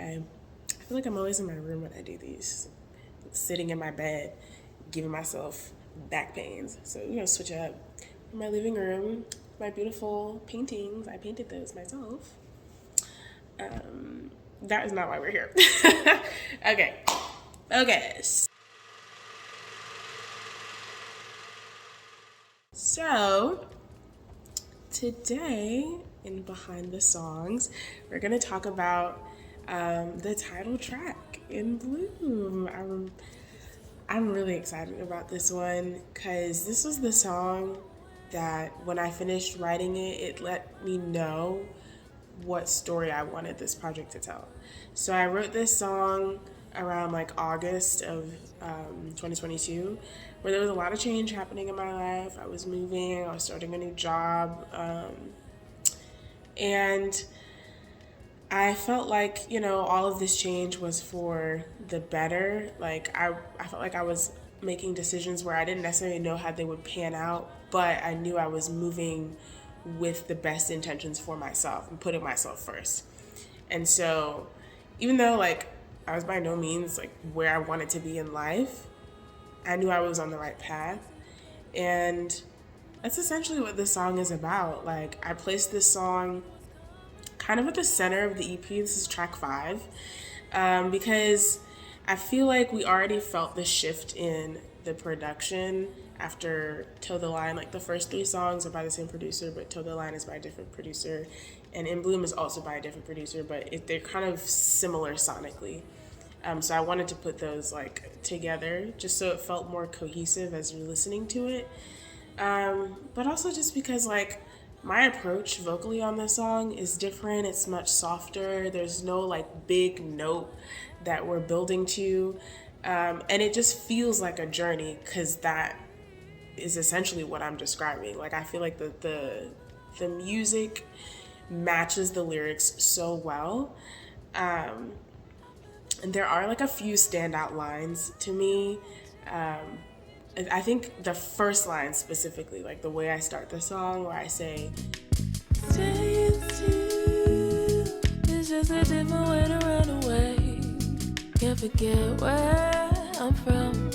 okay? I feel like I'm always in my room when I do these, sitting in my bed, giving myself back pains. So we're gonna switch it up. In my living room, my beautiful paintings, I painted those myself. That is not why we're here. Okay. Okay. So, today in Behind the Songs, we're going to talk about the title track, In Bloom. I'm really excited about this one because this was the song that when I finished writing it, it let me know what story I wanted this project to tell. So I wrote this song around like August of 2022, where there was a lot of change happening in my life. I was moving, I was starting a new job, and I felt like, all of this change was for the better. Like, I felt like I was making decisions where I didn't necessarily know how they would pan out, but I knew I was moving with the best intentions for myself and putting myself first. And so, even though, like, I was by no means, like, where I wanted to be in life, I knew I was on the right path. And that's essentially what this song is about. Like, I placed this song kind of at the center of the EP. This is track 5, because I feel like we already felt the shift in the production after Toe the Line. Like the first 3 songs are by the same producer, but Toe the Line is by a different producer, and In Bloom is also by a different producer, but they're kind of similar sonically. So I wanted to put those like together just so it felt more cohesive as you're listening to it. But also just because like my approach vocally on this song is different. It's much softer. There's no like big note that we're building to. And it just feels like a journey because that is essentially what I'm describing. Like I feel like the music matches the lyrics so well. And there are like a few standout lines to me. I think the first line specifically, like the way I start the song, where I say, "Staying still is just a different way to run away. Can't forget where I'm from,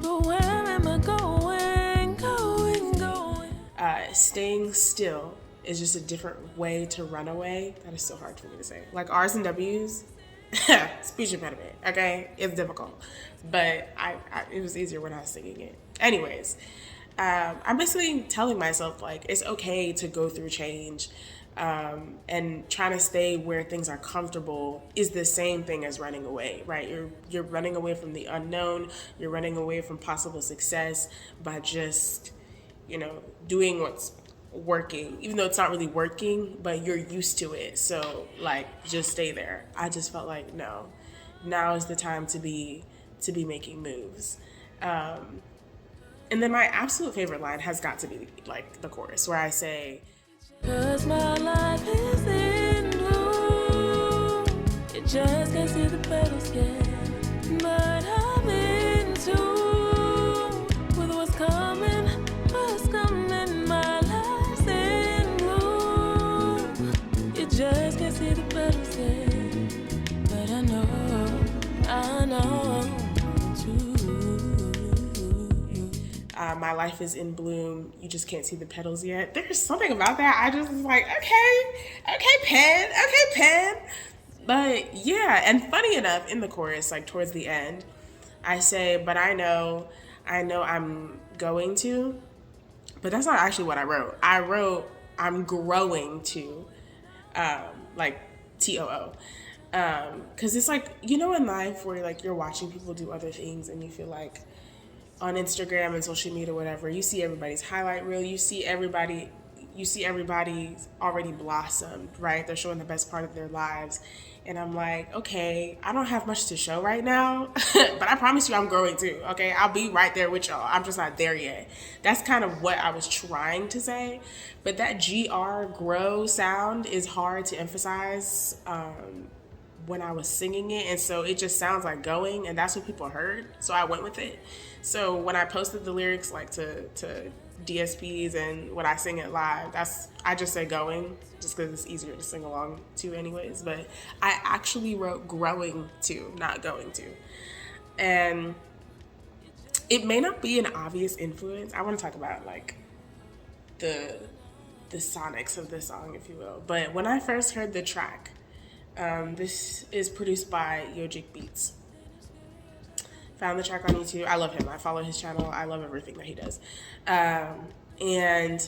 but where am I going, going? Staying still is just a different way to run away." That is so hard for me to say. Like R's and W's, speech impediment, okay? It's difficult. But it was easier when I was singing it. Anyways, I'm basically telling myself, like, it's okay to go through change. And trying to stay where things are comfortable is the same thing as running away, right? You're running away from the unknown. You're running away from possible success by just, doing what's working, even though it's not really working, but you're used to it. So like, just stay there. I just felt like, no, now is the time to be making moves. And then my absolute favorite line has got to be like the chorus where I say, "'Cause my life is in bloom. You just can't see the petals yet, but I'm in tune with what's coming, what's coming. My life's in bloom. You just can't see the petals yet, but I know my life is in bloom. You just can't see the petals yet." There's something about that. I just was like, okay, pen. But yeah, and funny enough, in the chorus, like towards the end, I say, "But I know I'm going to." But that's not actually what I wrote. I wrote, "I'm growing to," like TOO. Because it's like, in life where like you're watching people do other things and you feel like on Instagram and social media, whatever, you see everybody's highlight reel, you see everybody already blossomed, right? They're showing the best part of their lives. And I'm like, okay, I don't have much to show right now, but I promise you I'm growing too, okay? I'll be right there with y'all. I'm just not there yet. That's kind of what I was trying to say. But that grow sound is hard to emphasize when I was singing it, and so it just sounds like going, and that's what people heard, so I went with it. So when I posted the lyrics like to DSPs and when I sing it live, I just say going, just because it's easier to sing along to anyways. But I actually wrote growing to, not going to. And it may not be an obvious influence. I want to talk about like the sonics of this song, if you will. But when I first heard the track, this is produced by Yogic Beats. Found the track on YouTube. I love him. I follow his channel. I love everything that he does. And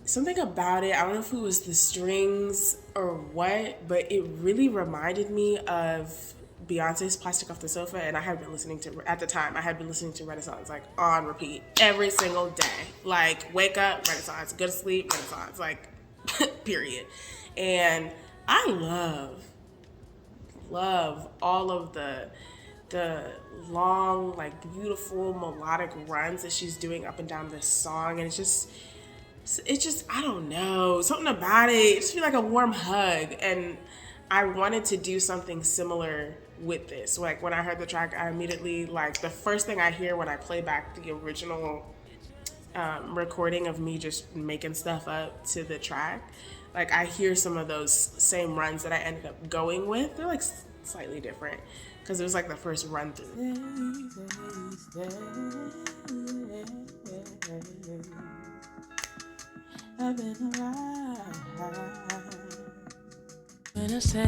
something about it, I don't know if it was the strings or what, but it really reminded me of Beyonce's Plastic Off the Sofa. And I had been listening to, at the time, I had been listening to Renaissance like on repeat every single day. Like, wake up, Renaissance, go to sleep, Renaissance, like, period. And I love all of the long, like, beautiful melodic runs that she's doing up and down this song. And it's just, I don't know, something about it. It just feels like a warm hug. And I wanted to do something similar with this. Like, when I heard the track, I immediately, like, the first thing I hear when I play back the original recording of me just making stuff up to the track, like, I hear some of those same runs that I ended up going with. They're, like, slightly different because it was, like, the first run through. I've been alive. When I stay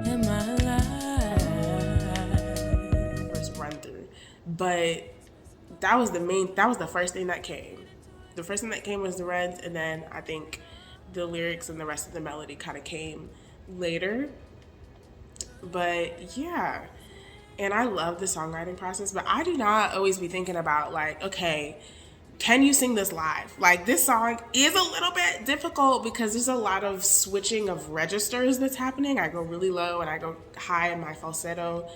in my life. First run through. But that was the first thing that came. The first thing that came was the runs, and then I think the lyrics and the rest of the melody kind of came later. But yeah. And I love the songwriting process, but I do not always be thinking about, like, okay, can you sing this live? Like, this song is a little bit difficult because there's a lot of switching of registers that's happening. I go really low and I go high in my falsetto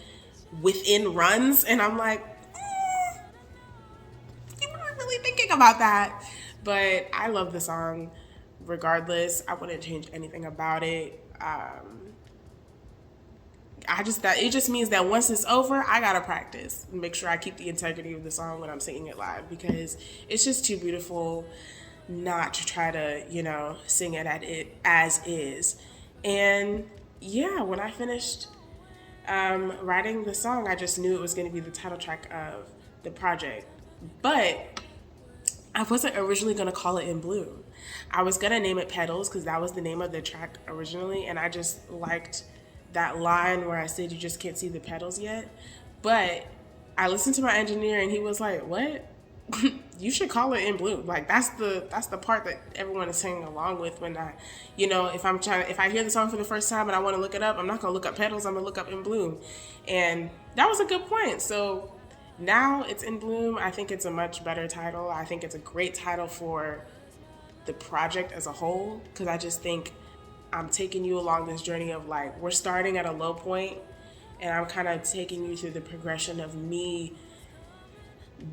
within runs, and I'm like, you weren't really thinking about that. But I love the song regardless. I wouldn't change anything about it. It just means that once it's over, I gotta practice and make sure I keep the integrity of the song when I'm singing it live, because it's just too beautiful not to try to, sing it as is. And yeah, when I finished writing the song, I just knew it was going to be the title track of the project. But I wasn't originally going to call it In Bloom. I was going to name it Petals because that was the name of the track originally, and I just liked that line where I said you just can't see the petals yet. But I listened to my engineer and he was like, what? You should call it In Bloom. Like, that's the part that everyone is singing along with when I, if I hear the song for the first time and I want to look it up, I'm not going to look up Petals, I'm going to look up In Bloom. And that was a good point. So now it's In Bloom. I think it's a much better title. I think it's a great title for the project as a whole, because I just think I'm taking you along this journey of, like, we're starting at a low point and I'm kind of taking you through the progression of me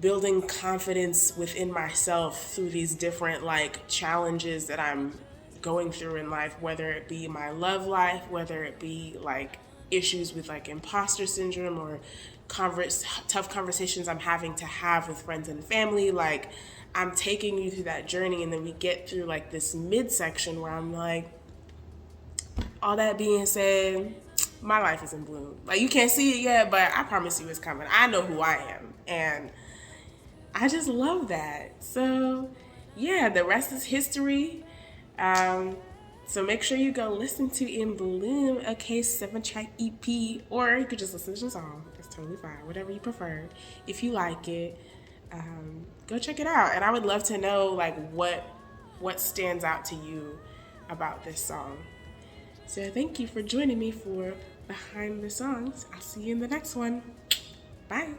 building confidence within myself through these different, like, challenges that I'm going through in life, whether it be my love life, whether it be, like, issues with, like, imposter syndrome or tough conversations I'm having to have with friends and family. Like, I'm taking you through that journey, and then we get through, like, this midsection where I'm like, all that being said, my life is in bloom. Like, you can't see it yet, but I promise you it's coming. I know who I am, and I just love that. So, yeah, the rest is history. So make sure you go listen to In Bloom, a 7-track EP, or you could just listen to the song. It's totally fine, whatever you prefer. If you like it, go check it out. And I would love to know, like, what stands out to you about this song. So thank you for joining me for Behind the Songs. I'll see you in the next one. Bye.